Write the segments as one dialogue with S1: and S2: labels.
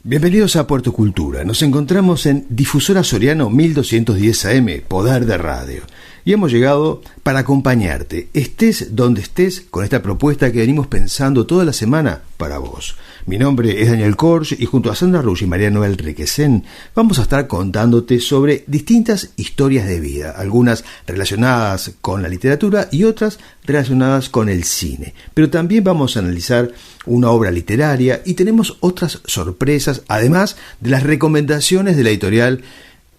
S1: Bienvenidos a Puerto Cultura. Nos encontramos en Difusora Soriano 1210 AM, Poder de Radio. Y hemos llegado para acompañarte, estés donde estés, con esta propuesta que venimos pensando toda la semana para vos. Mi nombre es Daniel Korsch y junto a Sandra Rush y María Noel Requesén vamos a estar contándote sobre distintas historias de vida, algunas relacionadas con la literatura y otras relacionadas con el cine. Pero también vamos a analizar una obra literaria y tenemos otras sorpresas, además de las recomendaciones de la editorial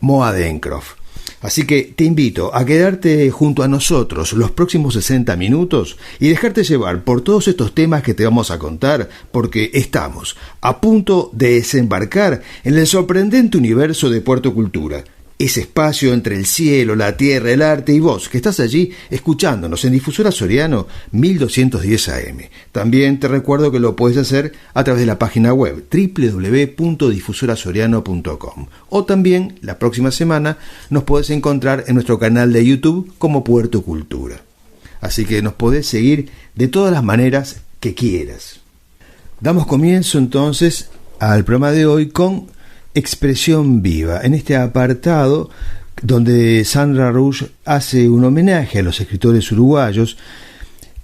S1: Moa Dencroft. Así que te invito a quedarte junto a nosotros los próximos 60 minutos y dejarte llevar por todos estos temas que te vamos a contar, porque estamos a punto de desembarcar en el sorprendente universo de Puerto Cultura. Ese espacio entre el cielo, la tierra, el arte y vos, que estás allí escuchándonos en Difusora Soriano 1210 AM. También te recuerdo que lo puedes hacer a través de la página web www.difusorasoriano.com. O también, la próxima semana, nos podés encontrar en nuestro canal de YouTube como Puerto Cultura. Así que nos podés seguir de todas las maneras que quieras. Damos comienzo entonces al programa de hoy con Expresión Viva, en este apartado donde Sandra Rush hace un homenaje a los escritores uruguayos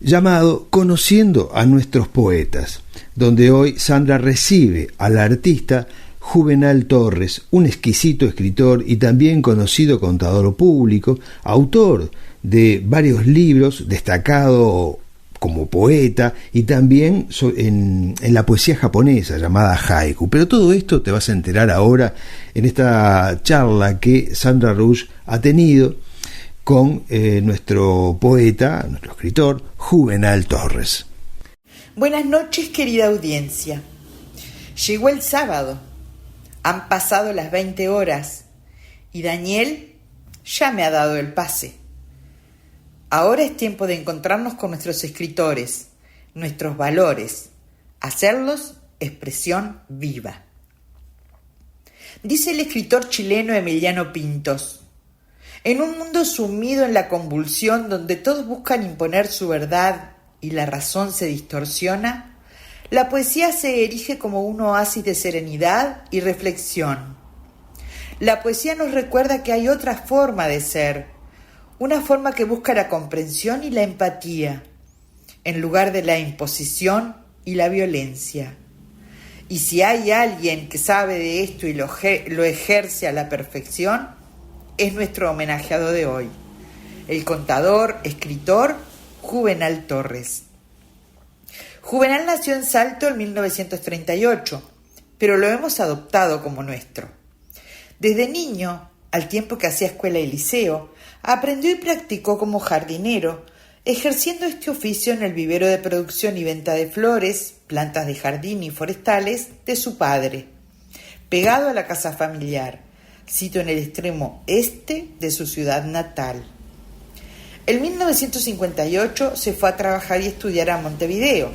S1: llamado Conociendo a nuestros poetas, donde hoy Sandra recibe al artista Juvenal Torres, un exquisito escritor y también conocido contador público, autor de varios libros, destacado como poeta y también en la poesía japonesa llamada haiku. Pero todo esto te vas a enterar ahora en esta charla que Sandra Rush ha tenido con nuestro poeta, nuestro escritor, Juvenal Torres.
S2: Buenas noches, querida audiencia. Llegó el sábado, han pasado las 20 horas y Daniel ya me ha dado el pase. Ahora es tiempo de encontrarnos con nuestros escritores, nuestros valores, hacerlos expresión viva. Dice el escritor chileno Emiliano Pintos: en un mundo sumido en la convulsión donde todos buscan imponer su verdad y la razón se distorsiona, la poesía se erige como un oasis de serenidad y reflexión. La poesía nos recuerda que hay otra forma de ser, una forma que busca la comprensión y la empatía, en lugar de la imposición y la violencia. Y si hay alguien que sabe de esto y lo ejerce a la perfección, es nuestro homenajeado de hoy, el contador, escritor Juvenal Torres. Juvenal nació en Salto en 1938, pero lo hemos adoptado como nuestro. Desde niño, al tiempo que hacía escuela y liceo, aprendió y practicó como jardinero, ejerciendo este oficio en el vivero de producción y venta de flores, plantas de jardín y forestales de su padre, pegado a la casa familiar, sitio en el extremo este de su ciudad natal. En 1958 se fue a trabajar y estudiar a Montevideo,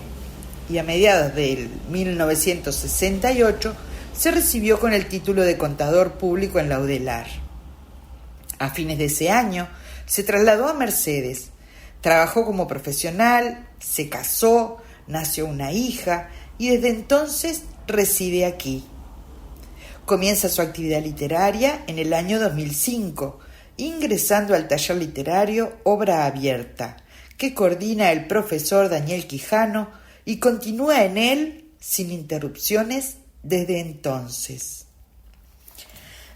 S2: y a mediados del 1968 se recibió con el título de contador público en la UDELAR. A fines de ese año se trasladó a Mercedes, trabajó como profesional, se casó, nació una hija y desde entonces reside aquí. Comienza su actividad literaria en el año 2005, ingresando al taller literario Obra Abierta, que coordina el profesor Daniel Quijano y continúa en él sin interrupciones desde entonces.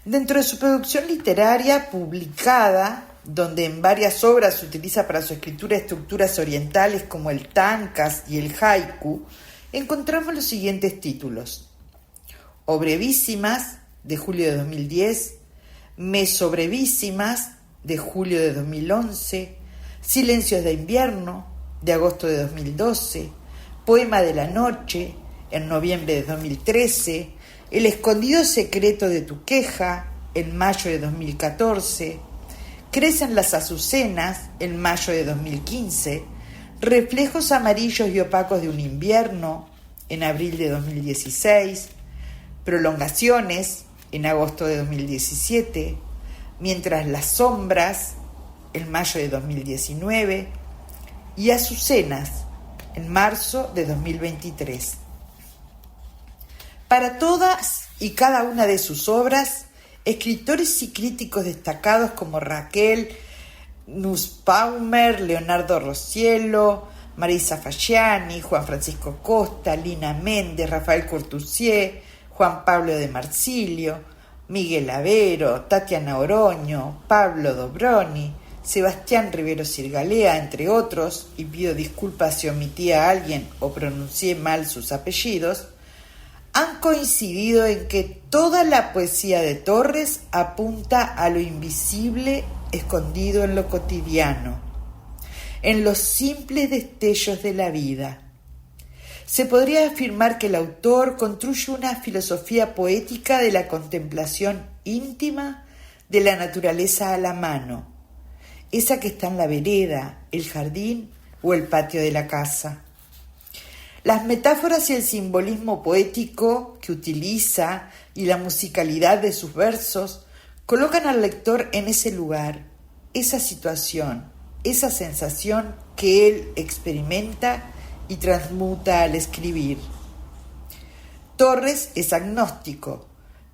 S2: Dentro de su producción literaria publicada, donde en varias obras se utiliza para su escritura estructuras orientales como el tankas y el haiku, encontramos los siguientes títulos: O Brevísimas, de julio de 2010, Mesobrevísimas, de julio de 2011, Silencios de invierno, de agosto de 2012, Poema de la noche, en noviembre de 2013, El escondido secreto de tu queja, en mayo de 2014, Crecen las azucenas, en mayo de 2015, Reflejos amarillos y opacos de un invierno, en abril de 2016, Prolongaciones, en agosto de 2017, Mientras las sombras, en mayo de 2019, y Azucenas, en marzo de 2023. Para todas y cada una de sus obras, escritores y críticos destacados como Raquel Nussbaumer, Leonardo Rossiello, Marisa Fasciani, Juan Francisco Costa, Lina Méndez, Rafael Courtoisier, Juan Pablo de Marsilio, Miguel Avero, Tatiana Oroño, Pablo Dobroni, Sebastián Rivero Sirgalea, entre otros, y pido disculpas si omití a alguien o pronuncié mal sus apellidos, han coincidido en que toda la poesía de Torres apunta a lo invisible escondido en lo cotidiano, en los simples destellos de la vida. Se podría afirmar que el autor construye una filosofía poética de la contemplación íntima de la naturaleza a la mano, esa que está en la vereda, el jardín o el patio de la casa. Las metáforas y el simbolismo poético que utiliza y la musicalidad de sus versos colocan al lector en ese lugar, esa situación, esa sensación que él experimenta y transmuta al escribir. Torres es agnóstico,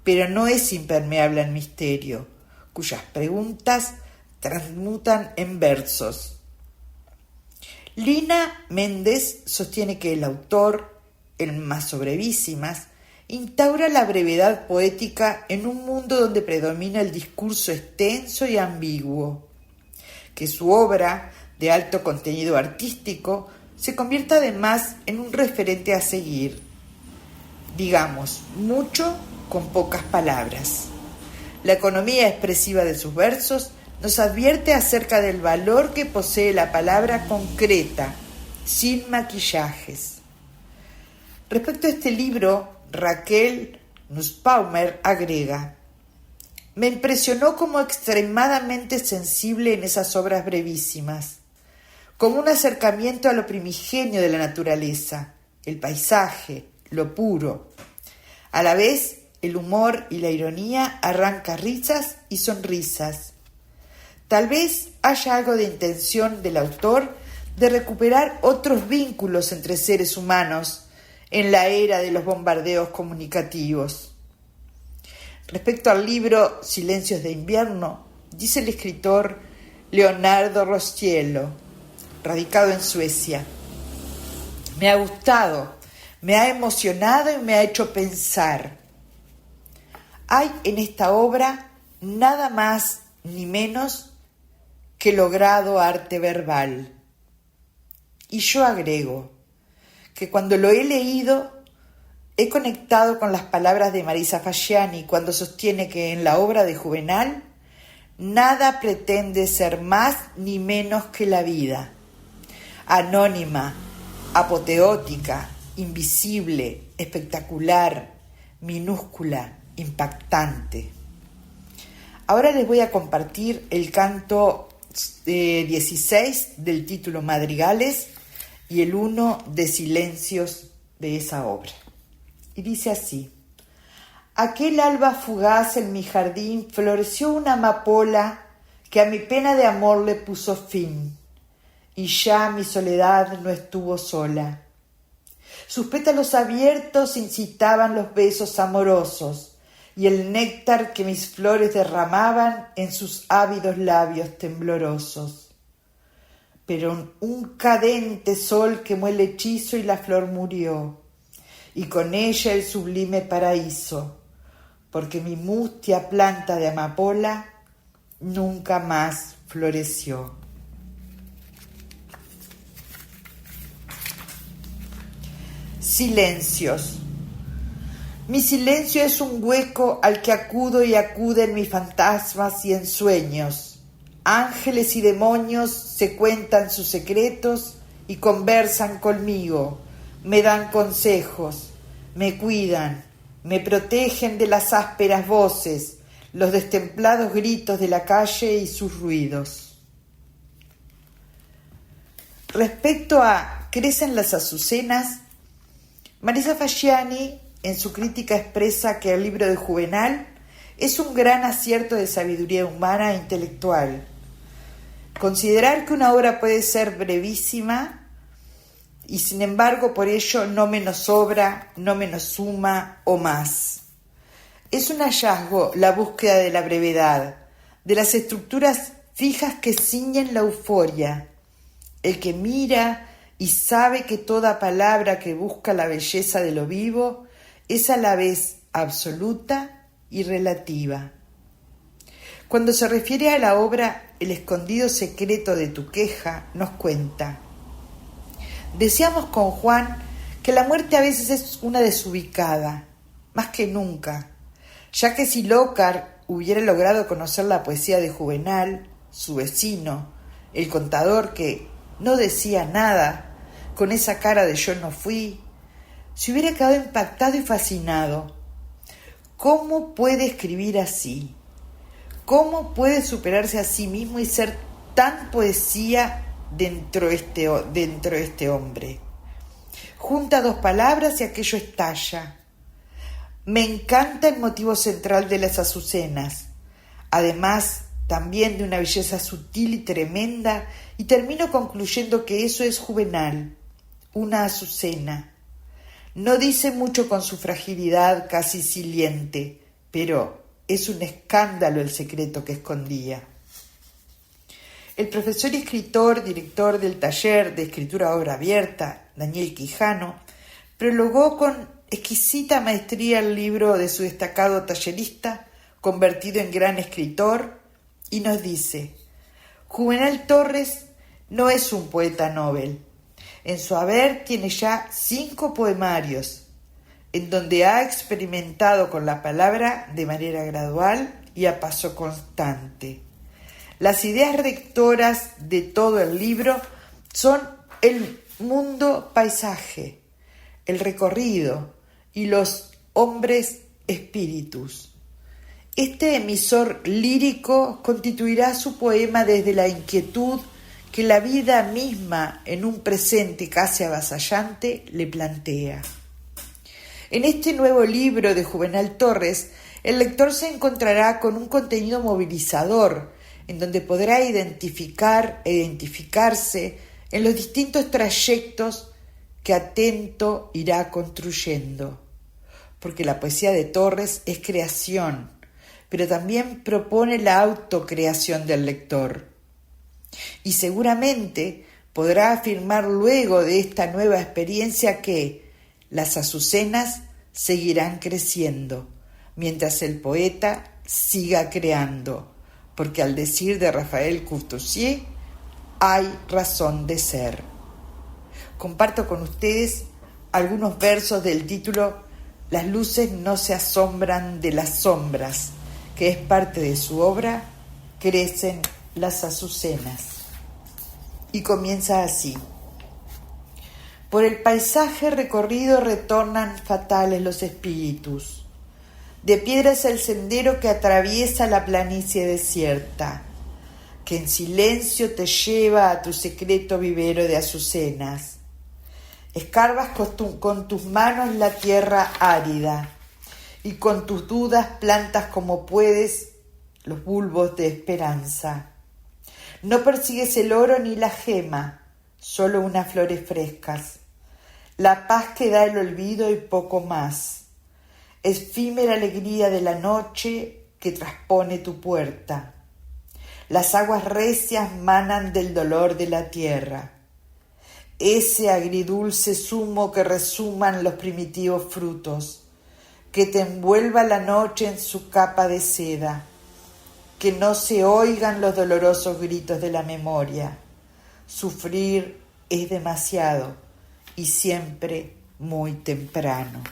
S2: pero no es impermeable al misterio, cuyas preguntas transmutan en versos. Lina Méndez sostiene que el autor, en Más brevísimas, instaura la brevedad poética en un mundo donde predomina el discurso extenso y ambiguo, que su obra, de alto contenido artístico, se convierta además en un referente a seguir. Digamos, mucho con pocas palabras. La economía expresiva de sus versos nos advierte acerca del valor que posee la palabra concreta, sin maquillajes. Respecto a este libro, Raquel Nussbaumer agrega: me impresionó como extremadamente sensible en esas obras brevísimas, como un acercamiento a lo primigenio de la naturaleza, el paisaje, lo puro. A la vez, el humor y la ironía arranca risas y sonrisas. Tal vez haya algo de intención del autor de recuperar otros vínculos entre seres humanos en la era de los bombardeos comunicativos. Respecto al libro Silencios de invierno, dice el escritor Leonardo Rossiello, radicado en Suecia: me ha gustado, me ha emocionado y me ha hecho pensar. Hay en esta obra nada más ni menos que logrado arte verbal. Y yo agrego que cuando lo he leído he conectado con las palabras de Marisa Fasciani cuando sostiene que en la obra de Juvenal nada pretende ser más ni menos que la vida, anónima, apoteótica, invisible, espectacular, minúscula, impactante. Ahora les voy a compartir el canto 16 del título Madrigales y el 1 de Silencios de esa obra. Y dice así: aquel alba fugaz en mi jardín floreció una amapola que a mi pena de amor le puso fin, y ya mi soledad no estuvo sola. Sus pétalos abiertos incitaban los besos amorosos y el néctar que mis flores derramaban en sus ávidos labios temblorosos. Pero un cadente sol quemó el hechizo y la flor murió, y con ella el sublime paraíso, porque mi mustia planta de amapola nunca más floreció. Silencios. Mi silencio es un hueco al que acudo y acuden mis fantasmas y ensueños. Ángeles y demonios se cuentan sus secretos y conversan conmigo, me dan consejos, me cuidan, me protegen de las ásperas voces, los destemplados gritos de la calle y sus ruidos. Respecto a Crecen las azucenas, Marisa Fasciani en su crítica expresa que el libro de Juvenal es un gran acierto de sabiduría humana e intelectual. Considerar que una obra puede ser brevísima y sin embargo por ello no menos sobra, no menos suma o más. Es un hallazgo la búsqueda de la brevedad, de las estructuras fijas que ciñen la euforia. El que mira y sabe que toda palabra que busca la belleza de lo vivo es a la vez absoluta y relativa. Cuando se refiere a la obra El escondido secreto de tu queja, nos cuenta: decíamos con Juan que la muerte a veces es una desubicada, más que nunca, ya que si Lockhart hubiera logrado conocer la poesía de Juvenal, su vecino, el contador que no decía nada, con esa cara de yo no fui, se hubiera quedado impactado y fascinado. ¿Cómo puede escribir así? ¿Cómo puede superarse a sí mismo y ser tan poesía dentro de este hombre? Junta dos palabras y aquello estalla. Me encanta el motivo central de las azucenas, además también de una belleza sutil y tremenda, y termino concluyendo que eso es Juvenal, una azucena. No dice mucho con su fragilidad casi siliente, pero es un escándalo el secreto que escondía. El profesor y escritor, director del taller de escritura obra abierta, Daniel Quijano, prologó con exquisita maestría el libro de su destacado tallerista, convertido en gran escritor, y nos dice: Juvenal Torres no es un poeta Nobel. En su haber tiene ya 5 poemarios, en donde ha experimentado con la palabra de manera gradual y a paso constante. Las ideas rectoras de todo el libro son el mundo paisaje, el recorrido y los hombres espíritus. Este emisor lírico constituirá su poema desde la inquietud que la vida misma, en un presente casi avasallante, le plantea. En este nuevo libro de Juvenal Torres, el lector se encontrará con un contenido movilizador, en donde podrá identificarse en los distintos trayectos que atento irá construyendo. Porque la poesía de Torres es creación, pero también propone la autocreación del lector. Y seguramente podrá afirmar luego de esta nueva experiencia que las azucenas seguirán creciendo, mientras el poeta siga creando, porque al decir de Rafael Courtoisier, hay razón de ser. Comparto con ustedes algunos versos del título Las luces no se asombran de las sombras, que es parte de su obra Crecen las azucenas. Y comienza así: por el paisaje recorrido retornan fatales los espíritus. De piedra es el sendero que atraviesa la planicie desierta, que en silencio te lleva a tu secreto vivero de azucenas. Escarbas con tus manos la tierra árida, y con tus dudas plantas como puedes los bulbos de esperanza. No persigues el oro ni la gema, solo unas flores frescas. La paz que da el olvido y poco más. Efímera alegría de la noche que traspone tu puerta. Las aguas recias manan del dolor de la tierra. Ese agridulce zumo que resuman los primitivos frutos. Que te envuelva la noche en su capa de seda. Que no se oigan los dolorosos gritos de la memoria. Sufrir es demasiado y siempre muy temprano.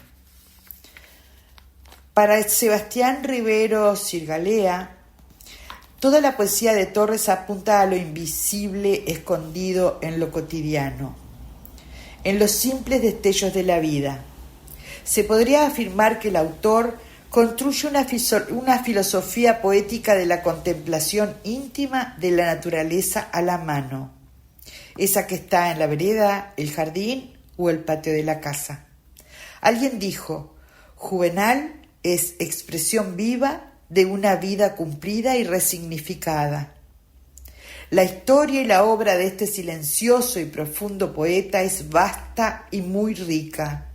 S2: Para Sebastián Rivero Cirgalea, toda la poesía de Torres apunta a lo invisible escondido en lo cotidiano, en los simples destellos de la vida. Se podría afirmar que el autor construye una filosofía poética de la contemplación íntima de la naturaleza a la mano, esa que está en la vereda, el jardín o el patio de la casa. Alguien dijo: Juvenal es expresión viva de una vida cumplida y resignificada. La historia y la obra de este silencioso y profundo poeta es vasta y muy rica,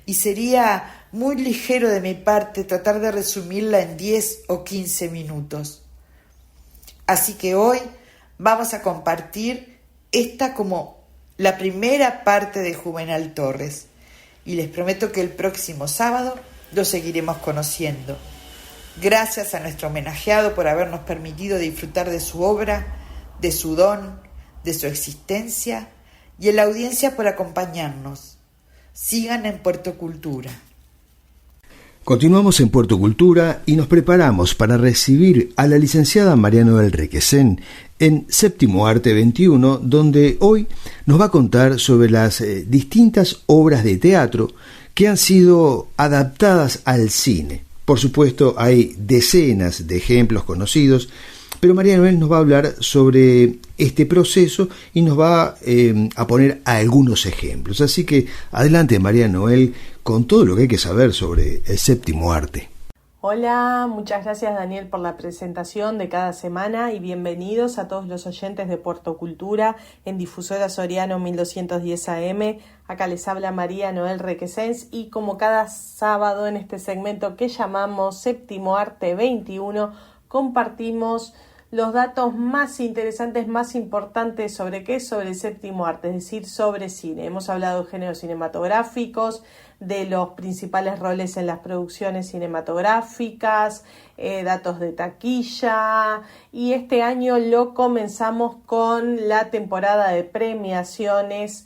S2: y sería muy ligero de mi parte tratar de resumirla en 10 o 15 minutos. Así que hoy vamos a compartir esta como la primera parte de Juvenal Torres, y les prometo que el próximo sábado lo seguiremos conociendo. Gracias a nuestro homenajeado por habernos permitido disfrutar de su obra, de su don, de su existencia, y a la audiencia por acompañarnos. Sigan en Puerto Cultura.
S1: Continuamos en Puerto Cultura y nos preparamos para recibir a la licenciada María Noel Requesén en Séptimo Arte 21, donde hoy nos va a contar sobre las distintas obras de teatro que han sido adaptadas al cine. Por supuesto, hay decenas de ejemplos conocidos, pero María Noel nos va a hablar sobre este proceso y nos va a poner algunos ejemplos. Así que adelante, María Noel, con todo lo que hay que saber sobre el séptimo arte.
S3: Hola, muchas gracias Daniel por la presentación de cada semana y bienvenidos a todos los oyentes de Puerto Cultura en Difusora Soriano 1210 AM. Acá les habla María Noel Requesens y como cada sábado en este segmento que llamamos Séptimo Arte 21, compartimos los datos más interesantes, más importantes sobre qué, sobre el séptimo arte, es decir, sobre cine. Hemos hablado de géneros cinematográficos, de los principales roles en las producciones cinematográficas, datos de taquilla, y este año lo comenzamos con la temporada de premiaciones,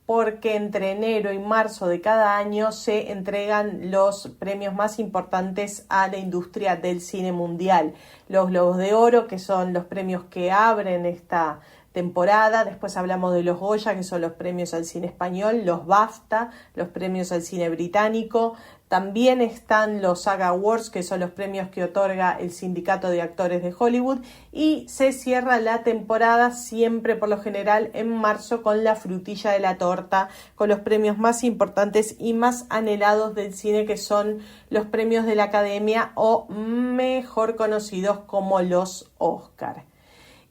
S3: porque entre enero y marzo de cada año se entregan los premios más importantes a la industria del cine mundial. Los Globos de Oro, que son los premios que abren esta temporada. Después hablamos de los Goya, que son los premios al cine español, los BAFTA, los premios al cine británico. También están los SAG Awards, que son los premios que otorga el Sindicato de Actores de Hollywood, y se cierra la temporada siempre por lo general en marzo con la frutilla de la torta, con los premios más importantes y más anhelados del cine, que son los premios de la Academia, o mejor conocidos como los Oscar.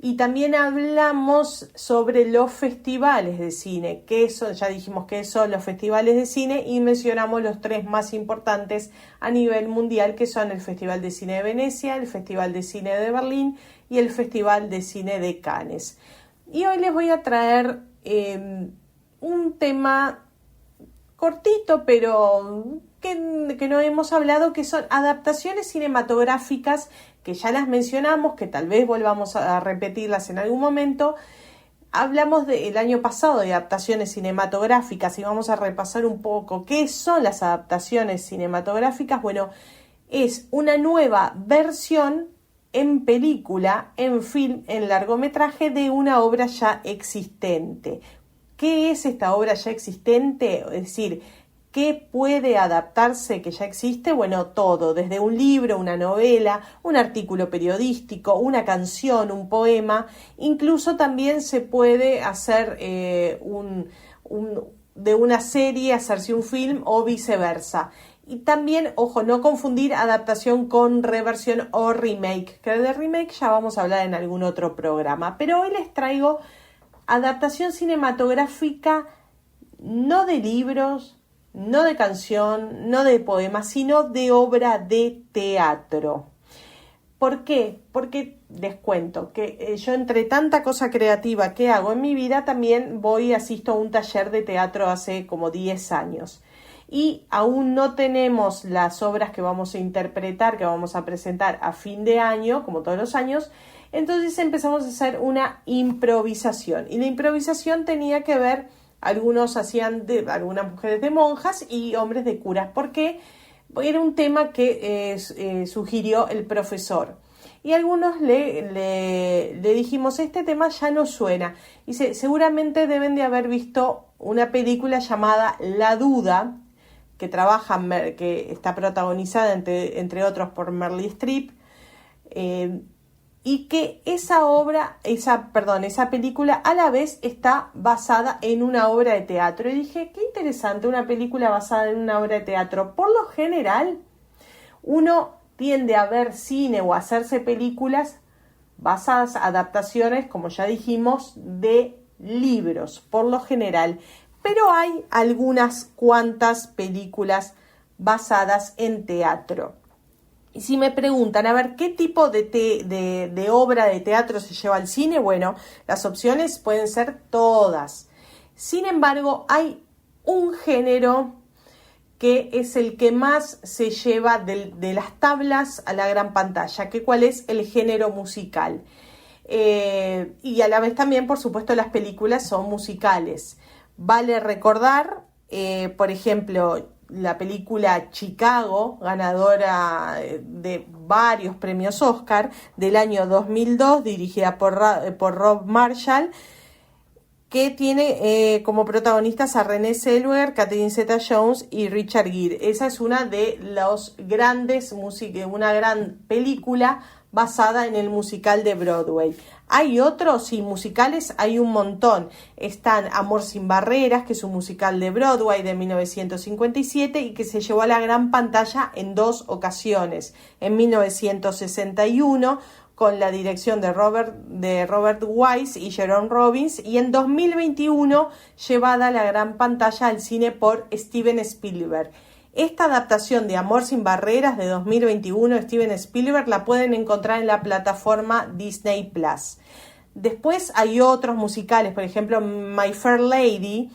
S3: Y también hablamos sobre los festivales de cine, que son, ya dijimos que son los festivales de cine, y mencionamos los tres más importantes a nivel mundial, que son el Festival de Cine de Venecia, el Festival de Cine de Berlín y el Festival de Cine de Cannes. Y hoy les voy a traer un tema cortito, pero que no hemos hablado, que son adaptaciones cinematográficas, que ya las mencionamos, que tal vez volvamos a repetirlas en algún momento. Hablamos el año pasado de adaptaciones cinematográficas y vamos a repasar un poco qué son las adaptaciones cinematográficas. Bueno, es una nueva versión en película, en film, en largometraje de una obra ya existente. ¿Qué es esta obra ya existente? Es decir, ¿qué puede adaptarse que ya existe? Bueno, todo, desde un libro, una novela, un artículo periodístico, una canción, un poema. Incluso también se puede hacer de una serie, hacerse un film o viceversa. Y también, ojo, no confundir adaptación con reversión o remake, que de remake ya vamos a hablar en algún otro programa. Pero hoy les traigo adaptación cinematográfica no de libros, no de canción, no de poema, sino de obra de teatro. ¿Por qué? Porque les cuento que yo, entre tanta cosa creativa que hago en mi vida, también asisto a un taller de teatro hace como 10 años. Y aún no tenemos las obras que vamos a interpretar, que vamos a presentar a fin de año, como todos los años. Entonces empezamos a hacer una improvisación. Y la improvisación tenía que ver, algunas mujeres de monjas y hombres de curas, porque era un tema que sugirió el profesor. Y algunos le dijimos, este tema ya no suena. Y seguramente deben de haber visto una película llamada La Duda, que está protagonizada entre otros por Meryl Streep, y que esa película a la vez está basada en una obra de teatro. Y dije, qué interesante, una película basada en una obra de teatro. Por lo general, uno tiende a ver cine o a hacerse películas basadas, adaptaciones, como ya dijimos, de libros, por lo general. Pero hay algunas cuantas películas basadas en teatro. Y si me preguntan, a ver, ¿qué tipo de obra de teatro se lleva al cine? Bueno, las opciones pueden ser todas. Sin embargo, hay un género que es el que más se lleva de las tablas a la gran pantalla, que cuál es el género musical. Y a la vez también, por supuesto, las películas son musicales. Vale recordar, por ejemplo, la película Chicago, ganadora de varios premios Oscar, del año 2002, dirigida por Rob Marshall, que tiene como protagonistas a Renée Zellweger, Catherine Zeta-Jones y Richard Gere. Esa es una de los grandes una gran película basada en el musical de Broadway. Hay otros, sí, musicales hay un montón. Están Amor sin barreras, que es un musical de Broadway de 1957 y que se llevó a la gran pantalla en 2 ocasiones. En 1961 con la dirección de Robert Wise y Jerome Robbins, y en 2021 llevada a la gran pantalla al cine por Steven Spielberg. Esta adaptación de Amor sin barreras de 2021 Steven Spielberg la pueden encontrar en la plataforma Disney Plus. Después hay otros musicales, por ejemplo My Fair Lady,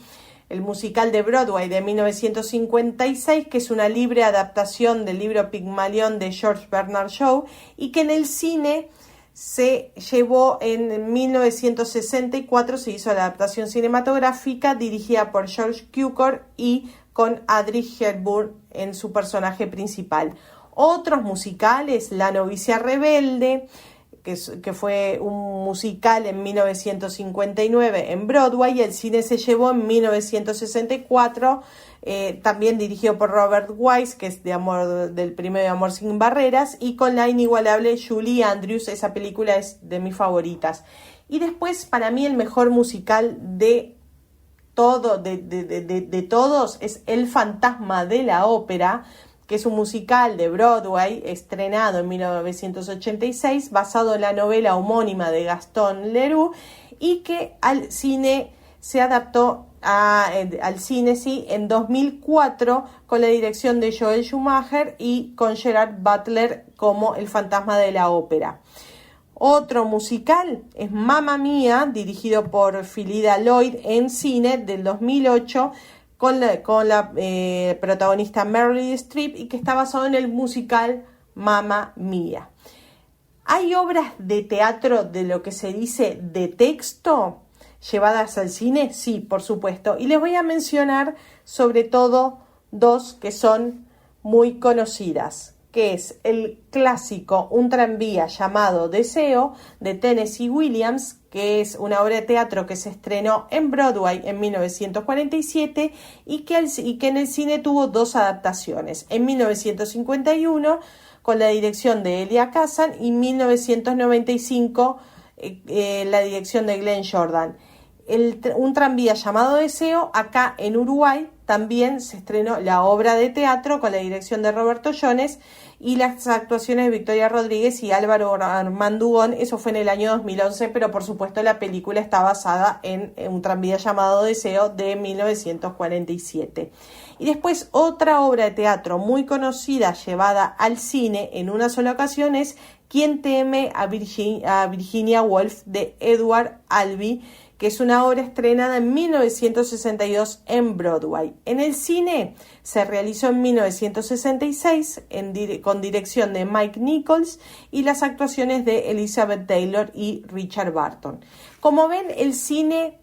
S3: el musical de Broadway de 1956, que es una libre adaptación del libro Pigmalión de George Bernard Shaw y que en el cine se llevó en 1964, se hizo la adaptación cinematográfica dirigida por George Cukor y con Audrey Hepburn en su personaje principal. Otros musicales, La novicia rebelde, que fue un musical en 1959 en Broadway, y el cine se llevó en 1964, también dirigido por Robert Wise, que es del premio de Amor sin barreras, y con la inigualable Julie Andrews. Esa película es de mis favoritas. Y después, para mí, el mejor musical de todos es El fantasma de la ópera, que es un musical de Broadway estrenado en 1986, basado en la novela homónima de Gaston Leroux, y que al cine se adaptó en 2004 con la dirección de Joel Schumacher y con Gerard Butler como el fantasma de la ópera. Otro musical es Mamma Mía, dirigido por Phyllida Lloyd en cine del 2008, con la protagonista Meryl Streep, y que está basado en el musical Mamma Mía. ¿Hay obras de teatro de lo que se dice de texto llevadas al cine? Sí, por supuesto. Y les voy a mencionar sobre todo 2 que son muy conocidas, que es el clásico Un tranvía llamado Deseo, de Tennessee Williams, que es una obra de teatro que se estrenó en Broadway en 1947 y que en el cine tuvo 2 adaptaciones, en 1951 con la dirección de Elia Kazan y 1995 la dirección de Glenn Jordan. Un tranvía llamado Deseo, acá en Uruguay también se estrenó la obra de teatro con la dirección de Roberto Jones y las actuaciones de Victoria Rodríguez y Álvaro Armandugón. Eso fue en el año 2011, pero por supuesto la película está basada en Un tranvía llamado Deseo de 1947. Y después otra obra de teatro muy conocida llevada al cine en una sola ocasión es ¿Quién teme a Virginia Woolf? De Edward Albee, que es una obra estrenada en 1962 en Broadway. En el cine se realizó en 1966 con dirección de Mike Nichols y las actuaciones de Elizabeth Taylor y Richard Burton. Como ven, el cine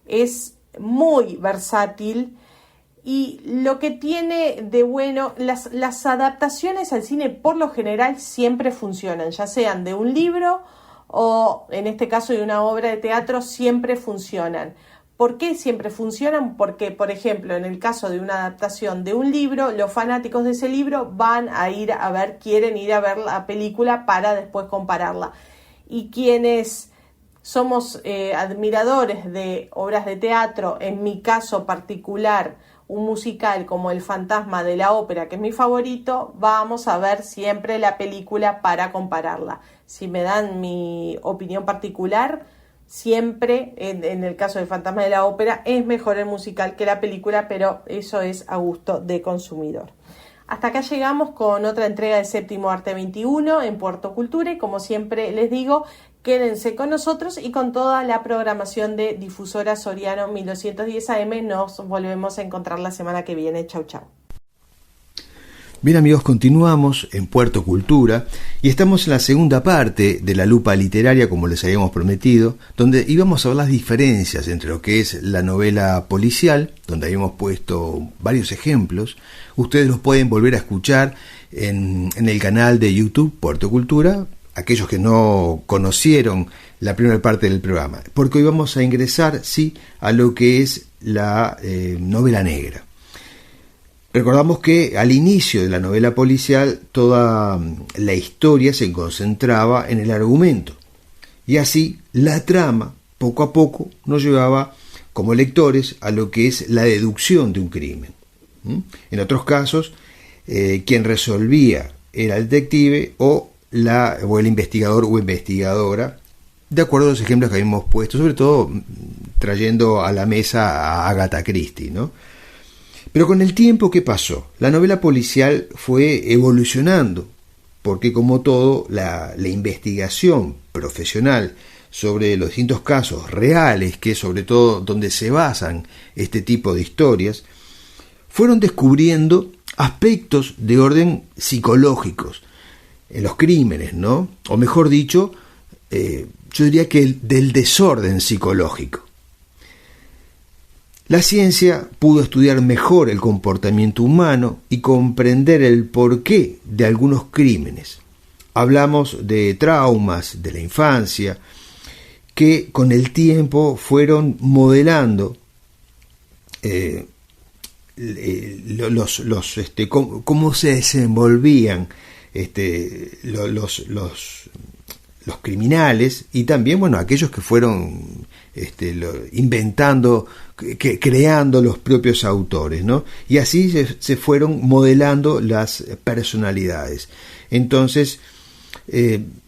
S3: es muy versátil y lo que tiene de bueno, las adaptaciones al cine por lo general siempre funcionan, ya sean de un libro o en este caso de una obra de teatro, siempre funcionan. ¿Por qué siempre funcionan? Porque, por ejemplo, en el caso de una adaptación de un libro, los fanáticos de ese libro quieren ir a ver la película para después compararla. Y quienes somos admiradores de obras de teatro, en mi caso particular, un musical como El fantasma de la ópera, que es mi favorito, vamos a ver siempre la película para compararla. Si me dan mi opinión particular, siempre, en el caso del fantasma de la ópera, es mejor el musical que la película, pero eso es a gusto de consumidor. Hasta acá llegamos con otra entrega del séptimo Arte 21 en Puerto Cultura y como siempre les digo, quédense con nosotros y con toda la programación de Difusora Soriano 1210 AM. Nos volvemos a encontrar la semana que viene. Chau, chau.
S1: Bien amigos, continuamos en Puerto Cultura y estamos en la segunda parte de la lupa literaria, como les habíamos prometido, donde íbamos a ver las diferencias entre lo que es la novela policial, donde habíamos puesto varios ejemplos. Ustedes los pueden volver a escuchar en el canal de YouTube Puerto Cultura, aquellos que no conocieron la primera parte del programa, porque hoy vamos a ingresar, sí, a lo que es la novela negra. Recordamos que al inicio de la novela policial toda la historia se concentraba en el argumento y así la trama poco a poco nos llevaba como lectores a lo que es la deducción de un crimen. En otros casos, quien resolvía era el detective o el investigador o investigadora, de acuerdo a los ejemplos que habíamos puesto, sobre todo trayendo a la mesa a Agatha Christie, ¿no? Pero con el tiempo, ¿qué pasó? La novela policial fue evolucionando, porque como todo, la investigación profesional sobre los distintos casos reales, que es sobre todo donde se basan este tipo de historias, fueron descubriendo aspectos de orden psicológicos en los crímenes, ¿no? O mejor dicho, yo diría que del desorden psicológico. La ciencia pudo estudiar mejor el comportamiento humano y comprender el porqué de algunos crímenes. Hablamos de traumas de la infancia que con el tiempo fueron modelando cómo se desenvolvían los criminales y también, bueno, aquellos que fueron inventando, creando los propios autores, ¿no? Y así se fueron modelando las personalidades. Entonces,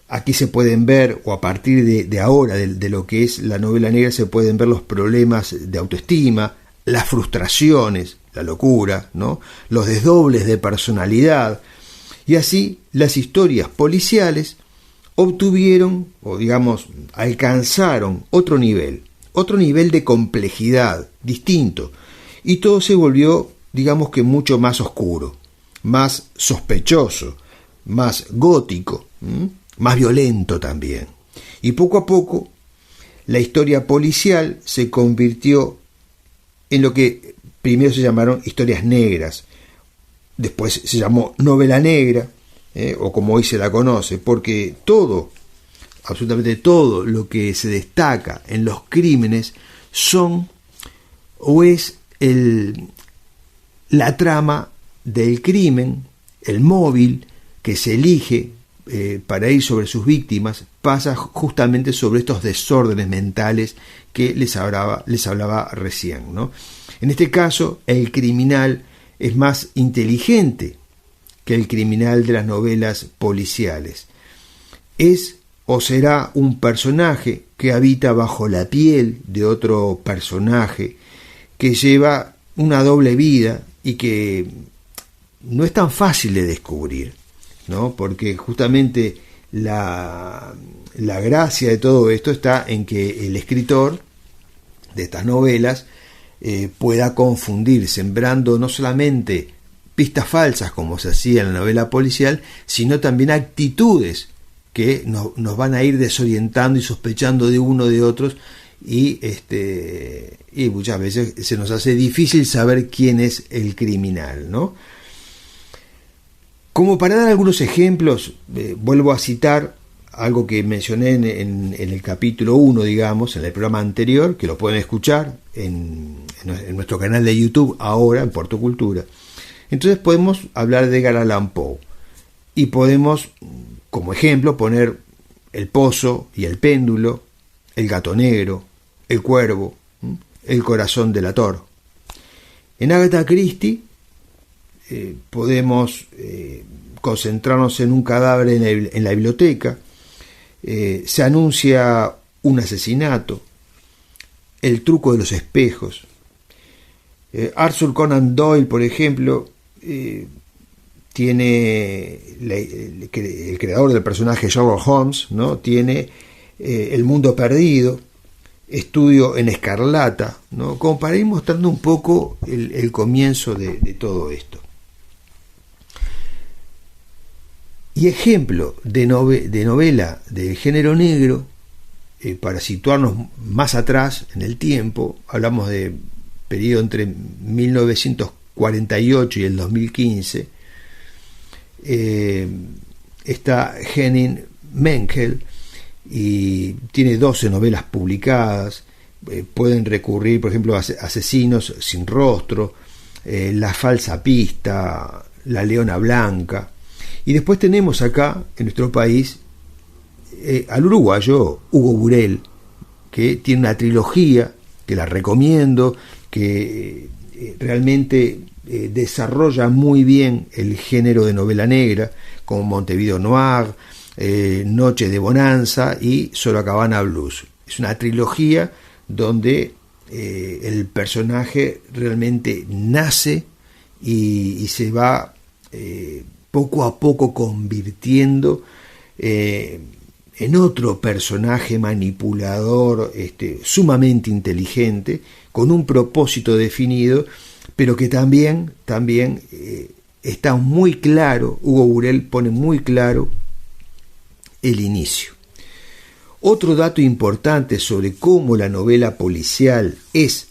S1: aquí se pueden ver, o a partir de ahora, de lo que es la novela negra, se pueden ver los problemas de autoestima, las frustraciones, la locura, ¿no? Los desdobles de personalidad. Y así las historias policiales obtuvieron, o digamos, alcanzaron otro nivel de complejidad distinto, y todo se volvió, digamos que mucho más oscuro, más sospechoso, más gótico, más violento también. Y poco a poco la historia policial se convirtió en lo que primero se llamaron historias negras, después se llamó novela negra, o como hoy se la conoce, porque todo, absolutamente todo lo que se destaca en los crímenes son o es la trama del crimen, el móvil que se elige para ir sobre sus víctimas, pasa justamente sobre estos desórdenes mentales que les hablaba recién, ¿no? En este caso, el criminal es más inteligente que el criminal de las novelas policiales. Es o será un personaje que habita bajo la piel de otro personaje, que lleva una doble vida y que no es tan fácil de descubrir, ¿no? Porque justamente la gracia de todo esto está en que el escritor de estas novelas pueda confundir, sembrando no solamente pistas falsas como se hacía en la novela policial, sino también actitudes que nos van a ir desorientando y sospechando de uno de otros, y muchas veces se nos hace difícil saber quién es el criminal, ¿no? Como para dar algunos ejemplos, vuelvo a citar algo que mencioné en el capítulo 1, digamos, en el programa anterior, que lo pueden escuchar en nuestro canal de YouTube ahora, en Puerto Cultura. Entonces podemos hablar de Edgar Allan Poe y podemos, como ejemplo, poner El Pozo y el Péndulo, El Gato Negro, El Cuervo, El Corazón delator. En Agatha Christie podemos concentrarnos en un cadáver en la biblioteca, se anuncia un asesinato, el truco de los espejos. Arthur Conan Doyle, por ejemplo, tiene el creador del personaje Sherlock Holmes, ¿no? Tiene El mundo perdido, Estudio en escarlata, ¿no? Como para ir mostrando un poco el comienzo de todo esto. Y ejemplo de novela del género negro, para situarnos más atrás en el tiempo, hablamos de periodo entre 1948 y el 2015, está Henning Mankell, y tiene 12 novelas publicadas. Pueden recurrir, por ejemplo, a Asesinos sin rostro, La falsa pista, La leona blanca. Y después tenemos acá, en nuestro país, al uruguayo Hugo Burel, que tiene una trilogía que la recomiendo, que realmente desarrolla muy bien el género de novela negra, como Montevideo Noir, Noche de Bonanza y Sorocabana Blues. Es una trilogía donde el personaje realmente nace y se va poco a poco convirtiendo en otro personaje manipulador, sumamente inteligente, con un propósito definido, pero que también está muy claro. Hugo Burel pone muy claro el inicio. Otro dato importante sobre cómo la novela policial es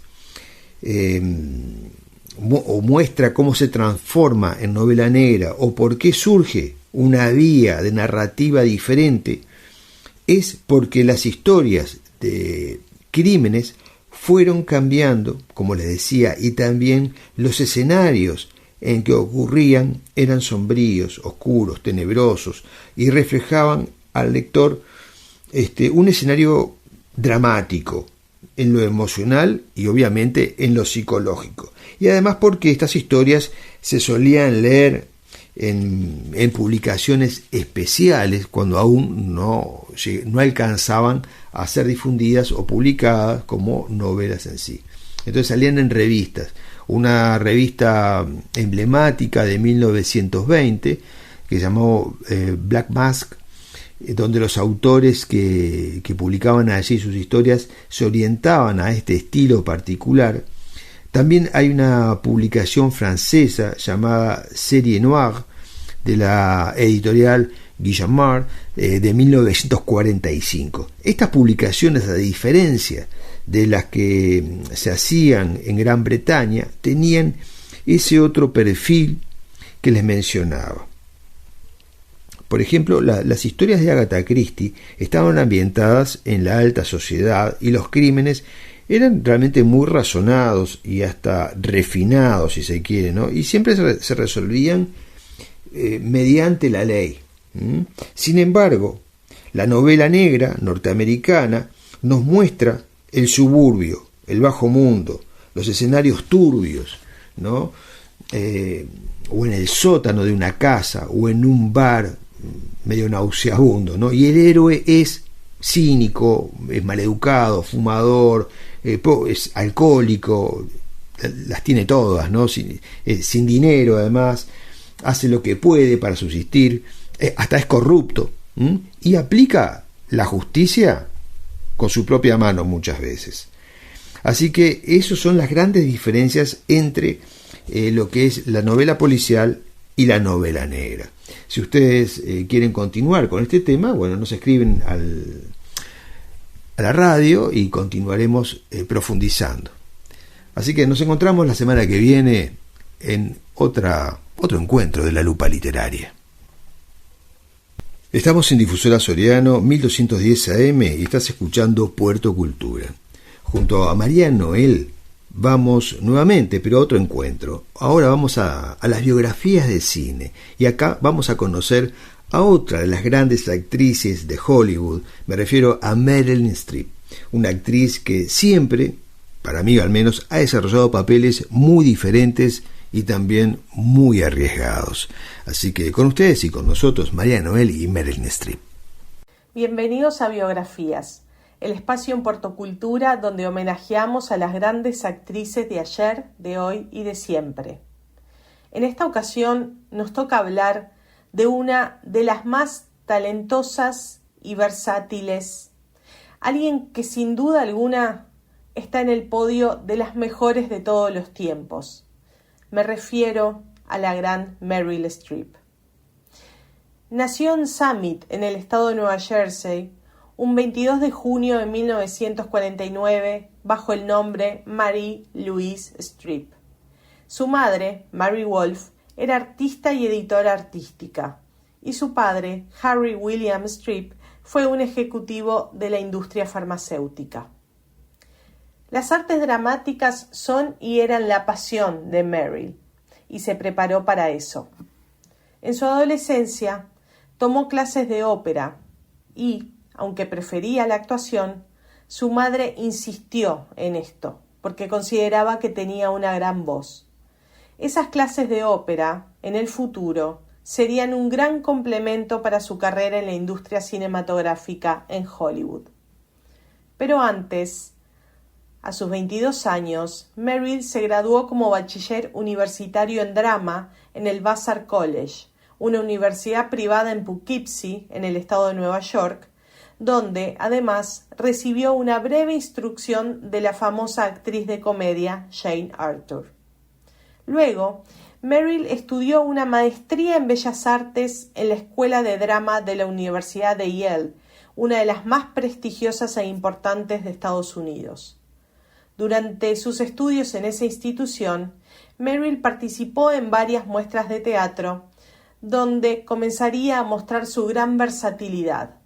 S1: o muestra cómo se transforma en novela negra, o por qué surge una vía de narrativa diferente, es porque las historias de crímenes fueron cambiando, como les decía, y también los escenarios en que ocurrían eran sombríos, oscuros, tenebrosos, y reflejaban al lector un escenario dramático en lo emocional y obviamente en lo psicológico. Y además porque estas historias se solían leer en publicaciones especiales cuando aún no alcanzaban a ser difundidas o publicadas como novelas en sí. Entonces salían en revistas. Una revista emblemática de 1920 que se llamó Black Mask, donde los autores que publicaban allí sus historias se orientaban a este estilo particular. También hay una publicación francesa llamada Série Noire de la editorial Guillemard de 1945. Estas publicaciones, a diferencia de las que se hacían en Gran Bretaña, tenían ese otro perfil que les mencionaba. Por ejemplo, las historias de Agatha Christie estaban ambientadas en la alta sociedad y los crímenes eran realmente muy razonados y hasta refinados, si se quiere, ¿no? Y siempre se resolvían mediante la ley. Sin embargo, la novela negra norteamericana nos muestra el suburbio, el bajo mundo, los escenarios turbios, ¿no? O en el sótano de una casa o en un bar medio nauseabundo, ¿no? Y el héroe es cínico, es maleducado, fumador, es alcohólico, las tiene todas, ¿no? Sin dinero, además, hace lo que puede para subsistir, hasta es corrupto, y aplica la justicia con su propia mano muchas veces. Así que esas son las grandes diferencias entre lo que es la novela policial y la novela negra. Si ustedes quieren continuar con este tema, bueno, nos escriben a la radio y continuaremos profundizando. Así que nos encontramos la semana que viene en otro encuentro de la lupa literaria. Estamos en Difusora Soriano 1210 AM y estás escuchando Puerto Cultura. Junto a María Noel vamos nuevamente, pero a otro encuentro. Ahora vamos a las biografías de cine y acá vamos a conocer a otra de las grandes actrices de Hollywood. Me refiero a Meryl Streep, una actriz que siempre para mí al menos, ha desarrollado papeles muy diferentes y también muy arriesgados. Así que con ustedes y con nosotros, María Noel y Meryl Streep.
S3: Bienvenidos a Biografías, el espacio en Puerto Cultura donde homenajeamos a las grandes actrices de ayer, de hoy y de siempre. En esta ocasión nos toca hablar de una de las más talentosas y versátiles, alguien que sin duda alguna está en el podio de las mejores de todos los tiempos. Me refiero a la gran Meryl Streep. Nació en Summit, en el estado de Nueva Jersey, un 22 de junio de 1949, bajo el nombre Marie Louise Streep. Su madre, Mary Wolfe, era artista y editora artística, y su padre, Harry William Streep, fue un ejecutivo de la industria farmacéutica. Las artes dramáticas son y eran la pasión de Meryl, y se preparó para eso. En su adolescencia, tomó clases de ópera y, aunque prefería la actuación, su madre insistió en esto, porque consideraba que tenía una gran voz. Esas clases de ópera, en el futuro, serían un gran complemento para su carrera en la industria cinematográfica en Hollywood. Pero antes, a sus 22 años, Meryl se graduó como bachiller universitario en drama en el Vassar College, una universidad privada en Poughkeepsie, en el estado de Nueva York, donde, además, recibió una breve instrucción de la famosa actriz de comedia Jane Arthur. Luego, Meryl estudió una maestría en Bellas Artes en la Escuela de Drama de la Universidad de Yale, una de las más prestigiosas e importantes de Estados Unidos. Durante sus estudios en esa institución, Meryl participó en varias muestras de teatro, donde comenzaría a mostrar su gran versatilidad,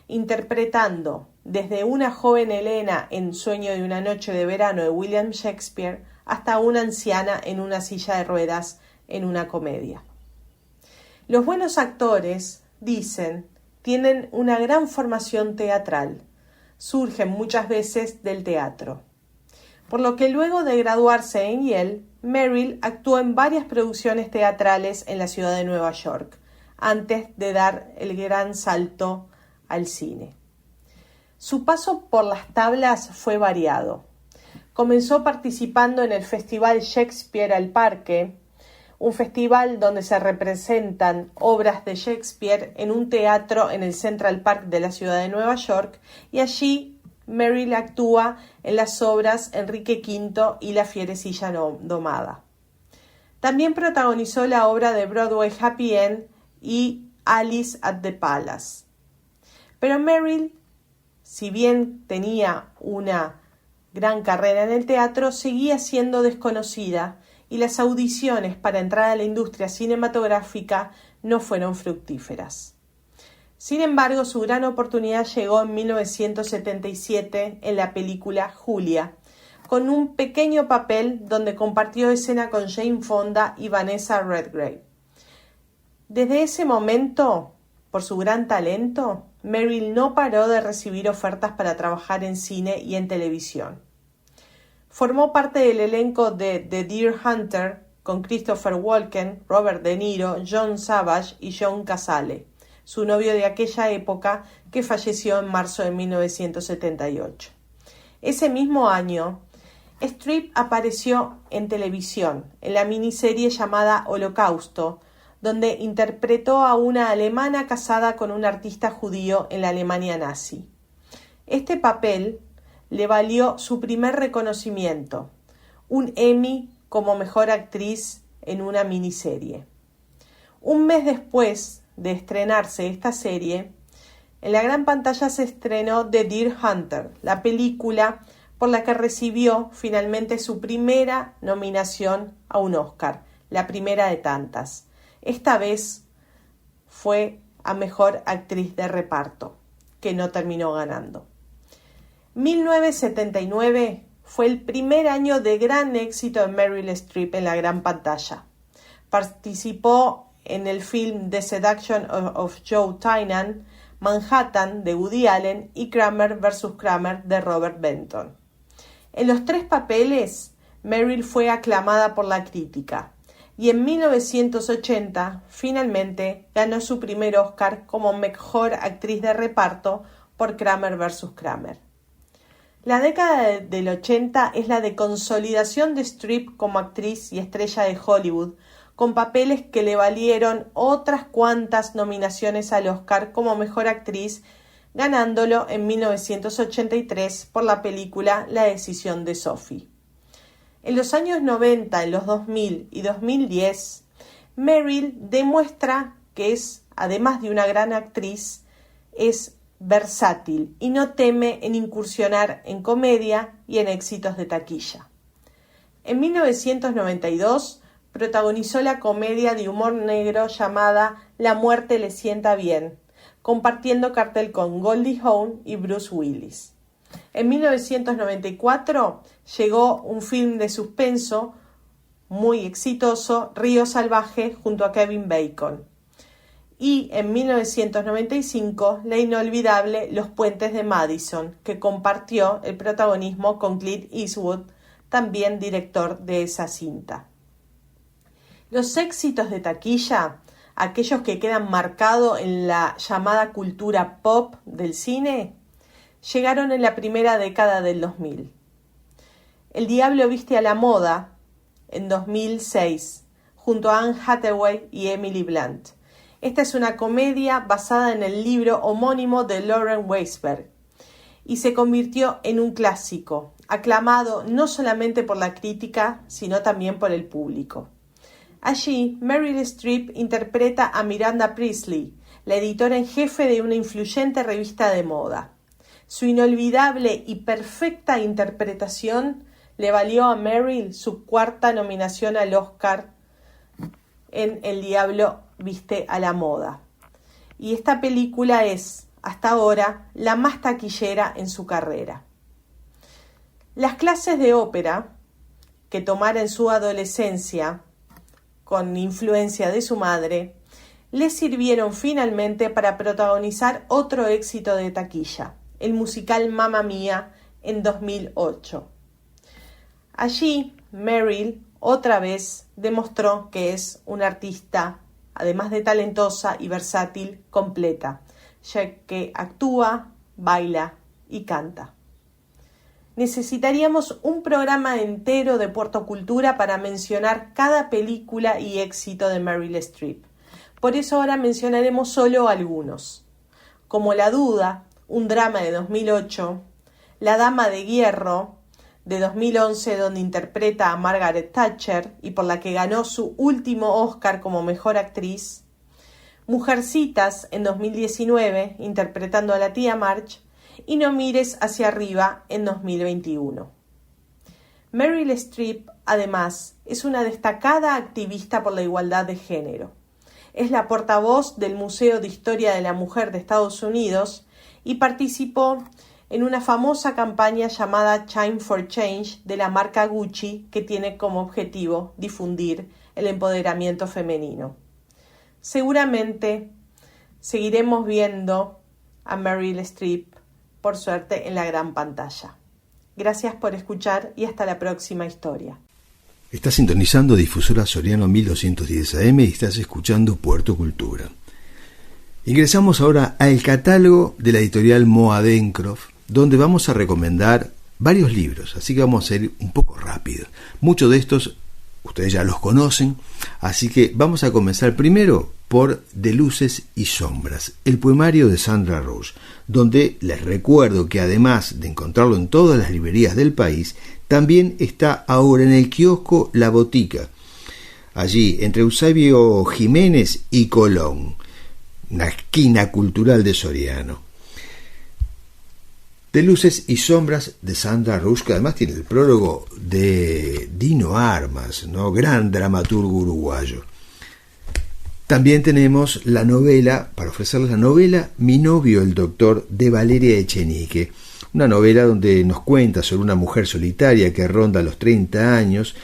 S3: interpretando desde una joven Helena en Sueño de una noche de verano de William Shakespeare hasta una anciana en una silla de ruedas en una comedia. Los buenos actores, dicen, tienen una gran formación teatral, surgen muchas veces del teatro. Por lo que luego de graduarse en Yale, Meryl actuó en varias producciones teatrales en la ciudad de Nueva York, antes de dar el gran salto al cine. Su paso por las tablas fue variado. Comenzó participando en el Festival Shakespeare al Parque, un festival donde se representan obras de Shakespeare en un teatro en el Central Park de la ciudad de Nueva York, y allí Meryl actúa en las obras Enrique V y La fierecilla domada. También protagonizó la obra de Broadway Happy End y Alice at the Palace. Pero Meryl, si bien tenía una gran carrera en el teatro, seguía siendo desconocida y las audiciones para entrar a la industria cinematográfica no fueron fructíferas. Sin embargo, su gran oportunidad llegó en 1977 en la película Julia, con un pequeño papel donde compartió escena con Jane Fonda y Vanessa Redgrave. Desde ese momento, por su gran talento, Meryl no paró de recibir ofertas para trabajar en cine y en televisión. Formó parte del elenco de The Deer Hunter con Christopher Walken, Robert De Niro, John Savage y John Cazale, su novio de aquella época, que falleció en marzo de 1978. Ese mismo año, Streep apareció en televisión, en la miniserie llamada Holocausto, donde interpretó a una alemana casada con un artista judío en la Alemania nazi. Este papel le valió su primer reconocimiento, un Emmy como mejor actriz en una miniserie. Un mes después de estrenarse esta serie, en la gran pantalla se estrenó The Deer Hunter, la película por la que recibió finalmente su primera nominación a un Oscar, la primera de tantas. Esta vez fue a Mejor Actriz de Reparto, que no terminó ganando. 1979 fue el primer año de gran éxito de Meryl Streep en la gran pantalla. Participó en el film The Seduction of Joe Tynan, Manhattan de Woody Allen y Kramer vs. Kramer de Robert Benton. En los 3 papeles, Meryl fue aclamada por la crítica y en 1980 finalmente ganó su primer Oscar como mejor actriz de reparto por Kramer vs. Kramer. La década del 80 es la de consolidación de Streep como actriz y estrella de Hollywood, con papeles que le valieron otras cuantas nominaciones al Oscar como mejor actriz, ganándolo en 1983 por la película La decisión de Sophie. En los años 90, en los 2000 y 2010, Meryl demuestra que es, además de una gran actriz, es versátil y no teme en incursionar en comedia y en éxitos de taquilla. En 1992 protagonizó la comedia de humor negro llamada La muerte le sienta bien, compartiendo cartel con Goldie Hawn y Bruce Willis. En 1994 llegó un film de suspenso muy exitoso, Río Salvaje, junto a Kevin Bacon. Y en 1995 la inolvidable Los puentes de Madison, que compartió el protagonismo con Clint Eastwood, también director de esa cinta. Los éxitos de taquilla, aquellos que quedan marcados en la llamada cultura pop del cine, llegaron en la primera década del 2000. El diablo viste a la moda, en 2006, junto a Anne Hathaway y Emily Blunt. Esta es una comedia basada en el libro homónimo de Lauren Weisberg y se convirtió en un clásico, aclamado no solamente por la crítica, sino también por el público. Allí, Meryl Streep interpreta a Miranda Priestly, la editora en jefe de una influyente revista de moda. Su inolvidable y perfecta interpretación le valió a Meryl su 4ª nominación al Oscar en El diablo viste a la moda. Y esta película es, hasta ahora, la más taquillera en su carrera. Las clases de ópera que tomara en su adolescencia, con influencia de su madre, le sirvieron finalmente para protagonizar otro éxito de taquilla, el musical Mamma Mía, en 2008. Allí, Meryl otra vez demostró que es una artista, además de talentosa y versátil, completa, ya que actúa, baila y canta. Necesitaríamos un programa entero de Puerto Cultura para mencionar cada película y éxito de Meryl Streep. Por eso ahora mencionaremos solo algunos, como La duda, un drama de 2008, La dama de hierro, de 2011, donde interpreta a Margaret Thatcher y por la que ganó su último Oscar como mejor actriz, Mujercitas, en 2019, interpretando a la tía March, y No mires hacia arriba, en 2021. Meryl Streep, además, es una destacada activista por la igualdad de género. Es la portavoz del Museo de Historia de la Mujer de Estados Unidos y participó en una famosa campaña llamada Time for Change de la marca Gucci, que tiene como objetivo difundir el empoderamiento femenino. Seguramente seguiremos viendo a Meryl Streep, por suerte, en la gran pantalla. Gracias por escuchar y hasta la próxima historia.
S1: Estás sintonizando Difusora Soriano 1210 AM y estás escuchando Puerto Cultura. Ingresamos ahora al catálogo de la editorial Moadencroft, donde vamos a recomendar varios libros, así que vamos a ir un poco rápido. Muchos de estos ustedes ya los conocen, así que vamos a comenzar primero por De luces y sombras, el poemario de Sandra Rush, donde les recuerdo que además de encontrarlo en todas las librerías del país, también está ahora en el kiosco La Botica, allí entre Eusebio Jiménez y Colón, una esquina cultural de Soriano. De luces y sombras de Sandra Rush, que además tiene el prólogo de Dino Armas, ¿no? Gran dramaturgo uruguayo. También tenemos la novela, para ofrecerles la novela Mi novio el doctor, de Valeria Echenique, una novela donde nos cuenta sobre una mujer solitaria que ronda los 30 años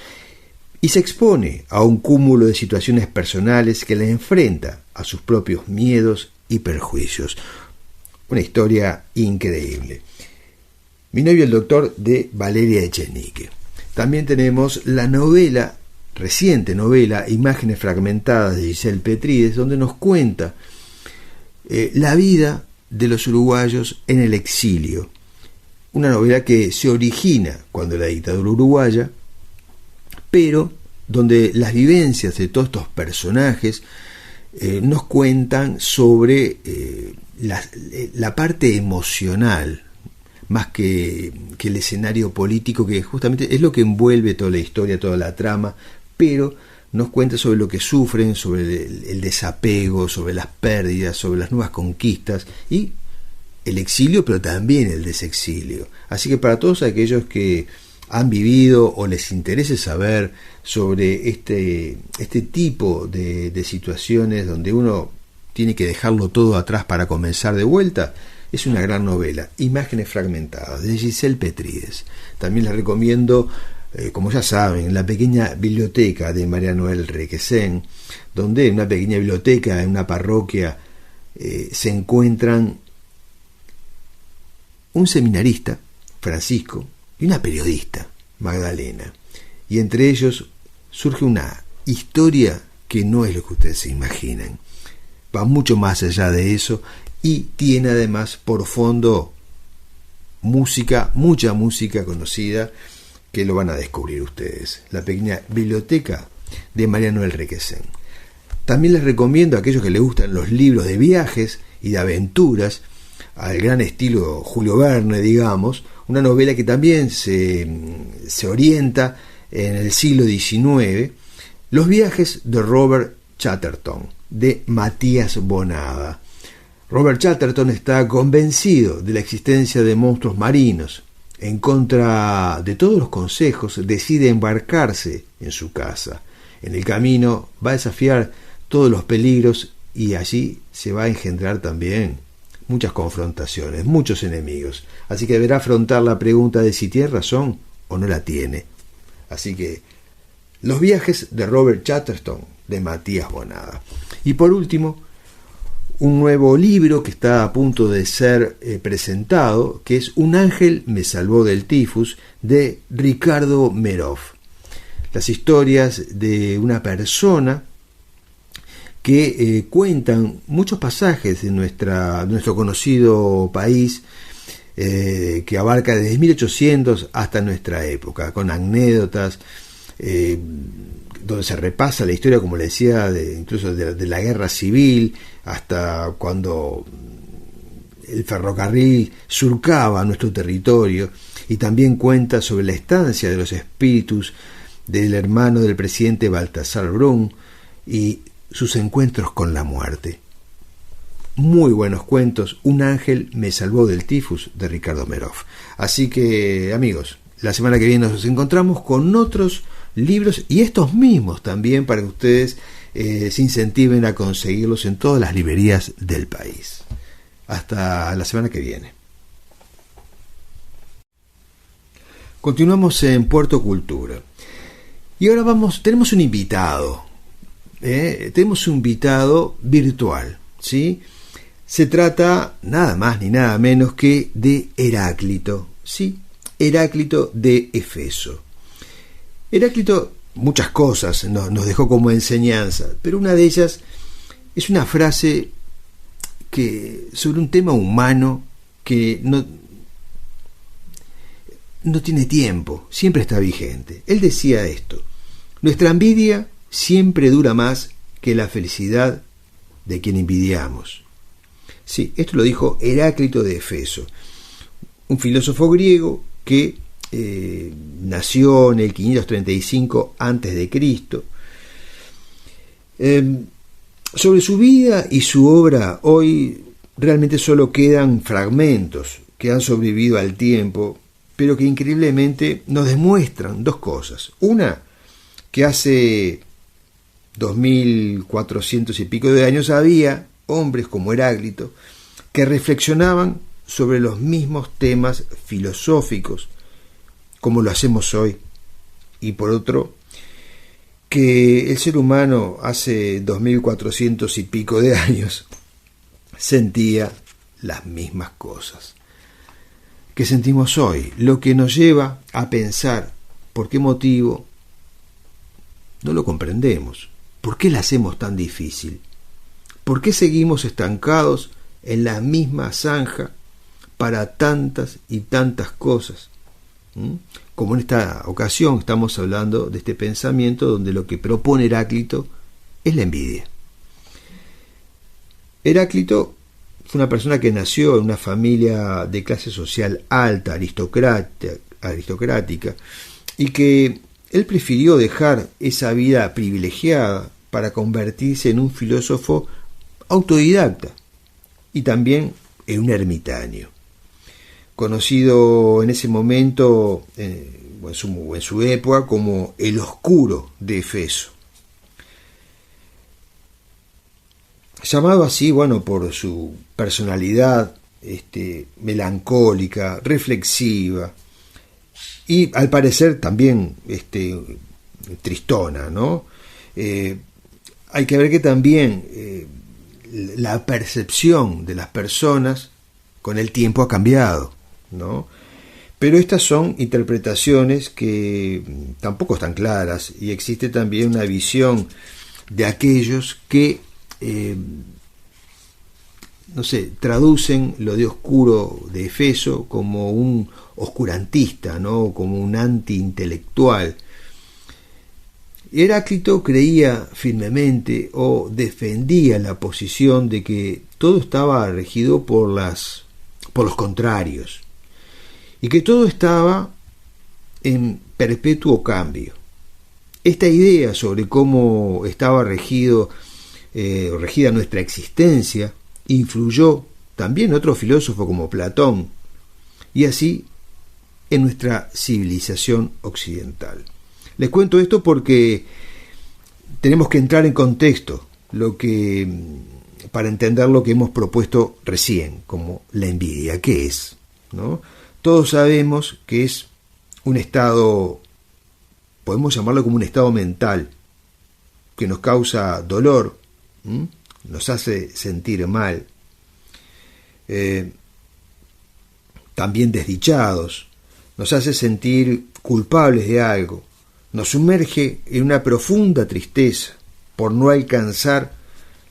S1: y se expone a un cúmulo de situaciones personales que la enfrenta a sus propios miedos y perjuicios. Una historia increíble. Mi novio el doctor, de Valeria Echenique. También tenemos la novela, reciente novela, Imágenes fragmentadas, de Giselle Petrides, donde nos cuenta la vida de los uruguayos en el exilio. Una novela que se origina cuando la dictadura uruguaya, pero donde las vivencias de todos estos personajes nos cuentan sobre la parte emocional, más que el escenario político, que justamente es lo que envuelve toda la historia, toda la trama, pero nos cuenta sobre lo que sufren, sobre el desapego, sobre las pérdidas, sobre las nuevas conquistas y el exilio, pero también el desexilio. Así que para todos aquellos que han vivido o les interese saber sobre este tipo de situaciones donde uno tiene que dejarlo todo atrás para comenzar de vuelta, es una gran novela, Imágenes fragmentadas, de Giselle Petrides. También les recomiendo, como ya saben, la pequeña biblioteca de María Noel Requesén, donde en una pequeña biblioteca, en una parroquia, se encuentran un seminarista, Francisco, y una periodista, Magdalena. Y entre ellos surge una historia que no es lo que ustedes se imaginan. Va mucho más allá de eso y tiene además por fondo música, mucha música conocida, que lo van a descubrir ustedes. La pequeña biblioteca de María Noel Requesén. También les recomiendo a aquellos que les gustan los libros de viajes y de aventuras, al gran estilo Julio Verne, digamos, una novela que también se orienta en el siglo XIX, Los viajes de Robert Chatterton, de Matías Bonada. Robert Chatterton está convencido de la existencia de monstruos marinos. En contra de todos los consejos, decide embarcarse en su casa. En el camino va a desafiar todos los peligros y allí se va a engendrar también muchas confrontaciones, muchos enemigos. Así que deberá afrontar la pregunta de si tiene razón o no la tiene. Así que Los viajes de Robert Chatterton, de Matías Bonada. Y por último, un nuevo libro que está a punto de ser presentado, que es Un ángel me salvó del tifus, de Ricardo Meroff. Las historias de una persona que cuentan muchos pasajes de nuestro conocido país, que abarca desde 1800 hasta nuestra época, con anécdotas, donde se repasa la historia, como le decía, incluso de la guerra civil, hasta cuando el ferrocarril surcaba nuestro territorio, y también cuenta sobre la estancia de los espíritus del hermano del presidente Baltasar Brum y sus encuentros con la muerte. Muy buenos cuentos. Un ángel me salvó del tifus, de Ricardo Meroff. Así que, amigos, la semana que viene nos encontramos con otros libros y estos mismos también, para que ustedes se incentiven a conseguirlos en todas las librerías del país. Hasta la semana que viene. Continuamos en Puerto Cultura. Y ahora tenemos un invitado. Tenemos un invitado virtual, ¿sí? Se trata nada más ni nada menos que de Heráclito, ¿sí? Heráclito de Éfeso. Heráclito muchas cosas nos dejó como enseñanza, pero una de ellas es una frase sobre un tema humano que no tiene tiempo, siempre está vigente. Él decía esto: nuestra envidia siempre dura más que la felicidad de quien envidiamos. Sí, esto lo dijo Heráclito de Éfeso, un filósofo griego que nació en el 535 a.C. Sobre su vida y su obra hoy realmente solo quedan fragmentos que han sobrevivido al tiempo, pero que increíblemente nos demuestran dos cosas. Una, que hace 2400 y pico de años había hombres como Heráclito que reflexionaban sobre los mismos temas filosóficos como lo hacemos hoy, y por otro, que el ser humano hace 2400 y pico de años sentía las mismas cosas. que sentimos hoy, lo que nos lleva a pensar por qué motivo no lo comprendemos, por qué la hacemos tan difícil, por qué seguimos estancados en la misma zanja para tantas y tantas cosas. Como en esta ocasión estamos hablando de este pensamiento donde lo que propone Heráclito es la envidia. Heráclito fue una persona que nació en una familia de clase social alta, aristocrática, y que él prefirió dejar esa vida privilegiada para convertirse en un filósofo autodidacta y también en un ermitaño, conocido en ese momento, en su época, como el oscuro de Efeso. Llamado así, por su personalidad melancólica, reflexiva y al parecer también tristona, ¿no? Hay que ver que también la percepción de las personas con el tiempo ha cambiado, ¿no? Pero estas son interpretaciones que tampoco están claras y existe también una visión de aquellos que traducen lo de oscuro de Efeso como un oscurantista, ¿no? Como un antiintelectual. Heráclito creía firmemente o defendía la posición de que todo estaba regido por los contrarios y que todo estaba en perpetuo cambio. Esta idea sobre cómo estaba regida nuestra existencia influyó también en otro filósofo como Platón y así en nuestra civilización occidental. Les cuento esto porque tenemos que entrar en contexto para entender lo que hemos propuesto recién, como la envidia. ¿Qué es? ¿No? Todos sabemos que es un estado, podemos llamarlo como un estado mental, que nos causa dolor, nos hace sentir mal, también desdichados, nos hace sentir culpables de algo, nos sumerge en una profunda tristeza por no alcanzar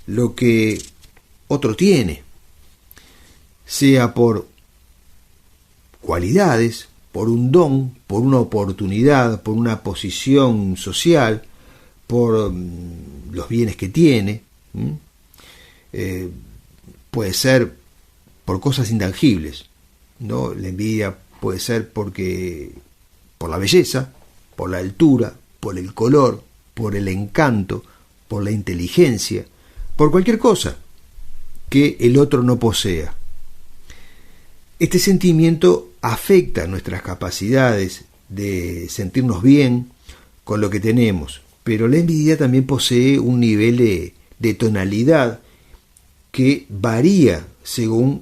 S1: lo que otro tiene, sea por cualidades, por un don, por una oportunidad, por una posición social, por los bienes que tiene. Puede ser por cosas intangibles, ¿no? La envidia puede ser por la belleza, por la altura, por el color, por el encanto, por la inteligencia, por cualquier cosa que el otro no posea. Este sentimiento afecta nuestras capacidades de sentirnos bien con lo que tenemos, pero la envidia también posee un nivel de tonalidad que varía según,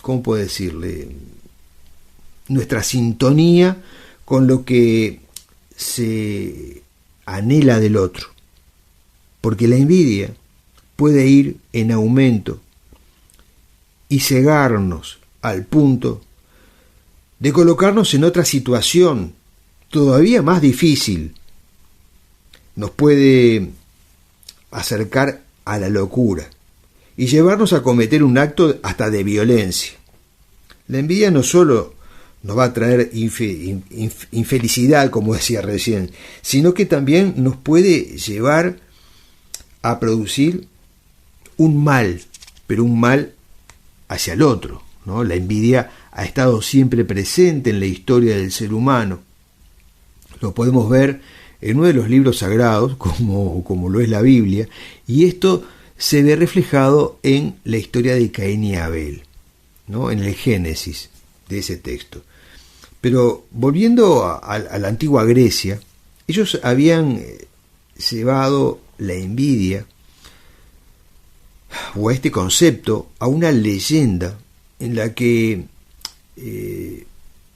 S1: ¿cómo puedo decirle?, nuestra sintonía con lo que se anhela del otro. Porque la envidia puede ir en aumento y cegarnos al punto de colocarnos en otra situación todavía más difícil. Nos puede acercar a la locura y llevarnos a cometer un acto hasta de violencia. La envidia no solo nos va a traer infelicidad, como decía recién, sino que también nos puede llevar a producir un mal, pero un mal hacia el otro, ¿no? La envidia ha estado siempre presente en la historia del ser humano. Lo podemos ver en uno de los libros sagrados, como lo es la Biblia, y esto se ve reflejado en la historia de Caín y Abel, ¿no? En el Génesis de ese texto. Pero volviendo a la antigua Grecia, ellos habían llevado la envidia o a este concepto a una leyenda en la que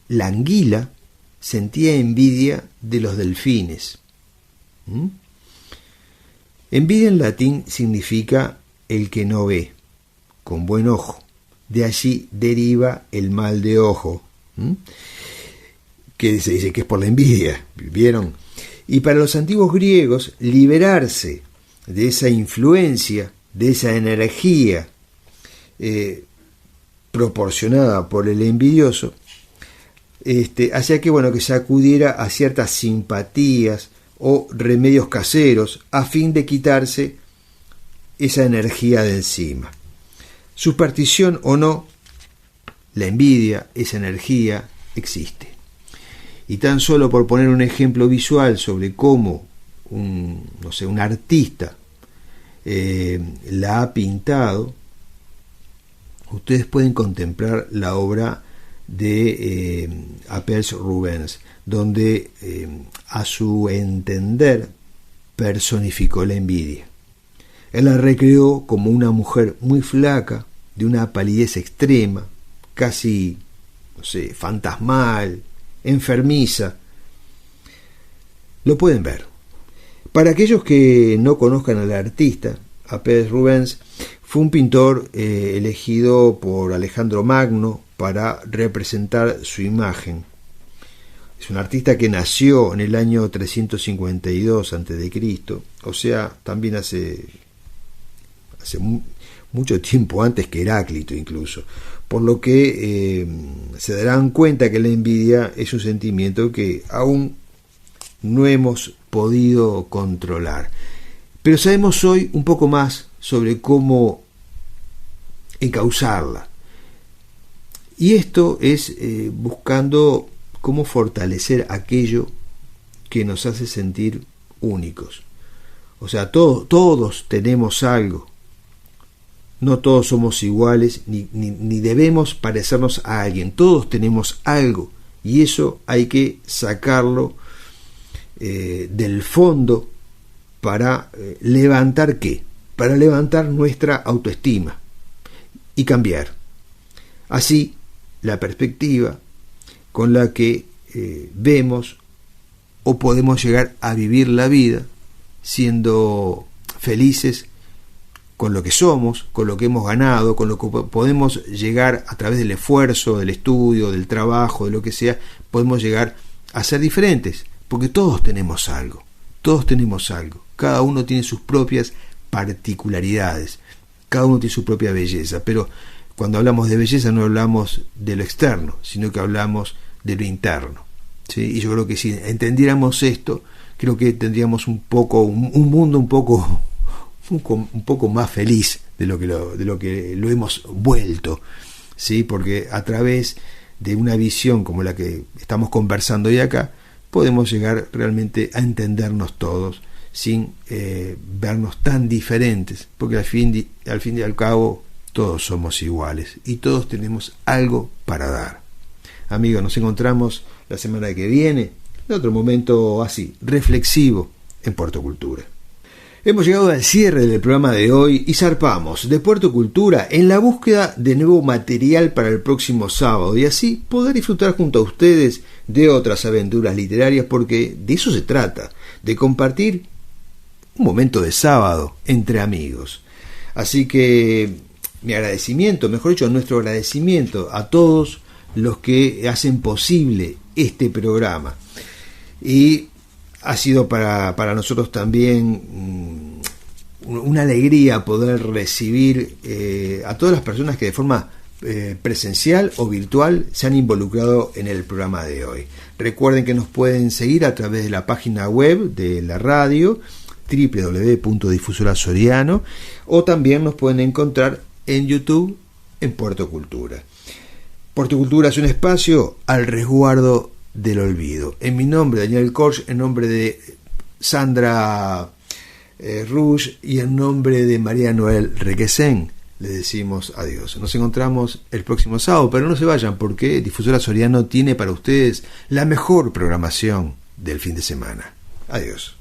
S1: la anguila sentía envidia de los delfines. Envidia en latín significa el que no ve, con buen ojo. De allí deriva el mal de ojo, que se dice que es por la envidia, ¿vieron? Y para los antiguos griegos, liberarse de esa influencia, de esa energía proporcionada por el envidioso, hacía que se acudiera a ciertas simpatías o remedios caseros a fin de quitarse esa energía de encima. Superstición o no, la envidia, esa energía, existe. Y tan solo por poner un ejemplo visual sobre cómo un artista la ha pintado, ustedes pueden contemplar la obra de Apelles Rubens, donde a su entender personificó la envidia. Él la recreó como una mujer muy flaca, de una palidez extrema, casi, fantasmal, enfermiza. Lo pueden ver. Para aquellos que no conozcan al artista, Apelles Rubens fue un pintor elegido por Alejandro Magno para representar su imagen. Es un artista que nació en el año 352 a.C., o sea, también hace mucho tiempo antes que Heráclito incluso, por lo que se darán cuenta que la envidia es un sentimiento que aún no hemos podido controlar. Pero sabemos hoy un poco más sobre cómo encauzarla. Y esto es buscando cómo fortalecer aquello que nos hace sentir únicos. O sea, todos tenemos algo. No todos somos iguales, ni debemos parecernos a alguien. Todos tenemos algo. Y eso hay que sacarlo del fondo para levantar ¿qué? Para levantar nuestra autoestima y cambiar. Así, la perspectiva con la que vemos o podemos llegar a vivir la vida siendo felices con lo que somos, con lo que hemos ganado, con lo que podemos llegar a través del esfuerzo, del estudio, del trabajo, de lo que sea, podemos llegar a ser diferentes, porque todos tenemos algo, cada uno tiene sus propias particularidades, cada uno tiene su propia belleza, pero cuando hablamos de belleza no hablamos de lo externo, sino que hablamos de lo interno, ¿sí? Y yo creo que si entendiéramos esto, creo que tendríamos un mundo un poco más feliz de lo que lo hemos vuelto, ¿sí? Porque a través de una visión como la que estamos conversando hoy acá, podemos llegar realmente a entendernos todos sin vernos tan diferentes, porque al fin y al cabo todos somos iguales y todos tenemos algo para dar. Amigos, nos encontramos la semana que viene en otro momento así, reflexivo en Puerto Cultura. Hemos llegado al cierre del programa de hoy y zarpamos de Puerto Cultura en la búsqueda de nuevo material para el próximo sábado y así poder disfrutar junto a ustedes de otras aventuras literarias, porque de eso se trata, de compartir un momento de sábado entre amigos. Así que mi agradecimiento, mejor dicho, nuestro agradecimiento a todos los que hacen posible este programa. Y ha sido para nosotros también una alegría poder recibir a todas las personas que de forma presencial o virtual se han involucrado en el programa de hoy. Recuerden que nos pueden seguir a través de la página web de la radio www.difusorasoriano, o también nos pueden encontrar en YouTube en Puerto Cultura. Puerto Cultura es un espacio al resguardo del olvido. En mi nombre, Daniel Korch, en nombre de Sandra Rouge y en nombre de María Noel Requesén, le decimos adiós. Nos encontramos el próximo sábado, pero no se vayan, porque Difusora Soriano tiene para ustedes la mejor programación del fin de semana. Adiós.